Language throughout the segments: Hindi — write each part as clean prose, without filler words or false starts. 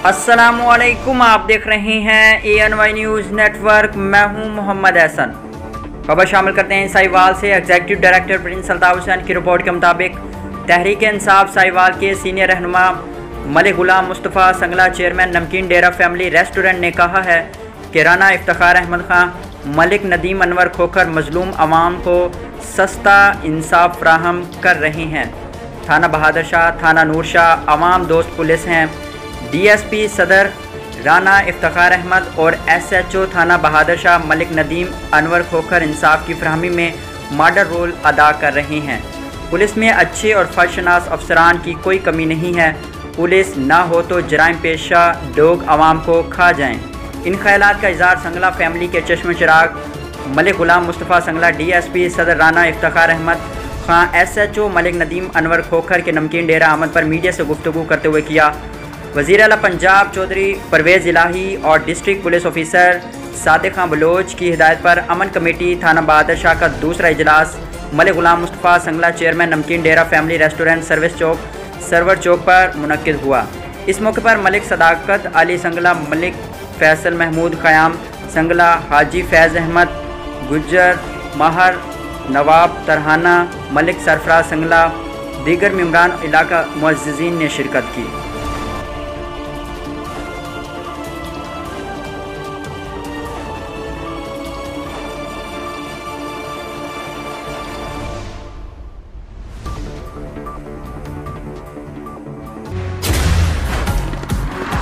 अस्सलामुअलैकुम, आप देख रहे हैं ANY न्यूज़ नेटवर्क। मैं हूं मोहम्मद एहसन। खबर शामिल करते हैं साहिवाल से। Executive director Prince Altaf Hussain की रिपोर्ट के मुताबिक तहरीक इंसाफ साहिवाल के सीनियर रहनुमा मलिक गुलाम मुस्तफ़ा संगला चेयरमैन नमकीन डेरा फैमिली रेस्टोरेंट ने कहा है कि राना इफ्तिखार अहमद खां, मलिक नदीम अनवर खोखर मजलूम आवाम को सस्ता इंसाफ फराहम कर रहे हैं। थाना बहादुर शाह, थाना नूर शाह आवाम दोस्त पुलिस हैं। DSP सदर राना इफ्तिखार अहमद और SHO थाना बहादुर शाह मलिक नदीम अनवर खोखर इंसाफ की फरहमी में मॉडल रोल अदा कर रहे हैं। पुलिस में अच्छे और फर्शनास अफसरान की कोई कमी नहीं है। पुलिस ना हो तो जराइम पेशा लोग आवाम को खा जाएं। इन ख्यालात का इज़हार संगला फैमिली के चश्म चिराग मलिक गुलाम मुस्तफ़ा संगला, DSP सदर राना इफ्तिखार अहमद खां, SHO मलिक नदीम अनवर खोखर के नमकीन डेरा आमद पर मीडिया से गुफ्तगू करते हुए किया। वज़ीर आला पंजाब चौधरी परवेज़ इलाही और डिस्ट्रिक्ट पुलिस ऑफिसर सादिक खां बलोच की हिदायत पर अमन कमेटी थाना बहादुर शाह का दूसरा इजलास मलिक गुलाम मुस्तफ़ा संगला चेयरमैन नमकीन डेरा फैमिली रेस्टोरेंट सर्वर चौक पर मुनक्किद हुआ। इस मौके पर मलिक सदाकत अली संगला, मलिक फैसल महमूद क़याम संगला, हाजी फैज़ अहमद गुज्जर माहर, नवाब तरहाना, मलिक सरफराज संगला, दीगर मेम्बरान इलाका मुअज़्ज़िज़ीन ने शिरकत की।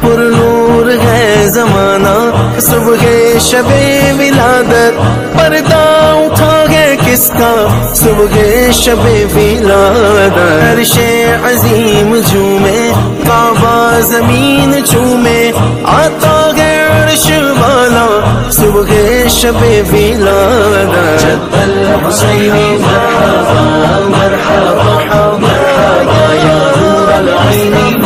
पुरनूर है जमाना, सुबह शबे विलादत, पर्दा उठा है किसका, सुबह शबे विलादत। अर्शे अजीम झूमे, काबा जमीन चूमे, आता है अर्श वाला, सुबह शबे विलादत। जद्दल हुसैनी मरहबा मरहबा या नूर अल-ऐनी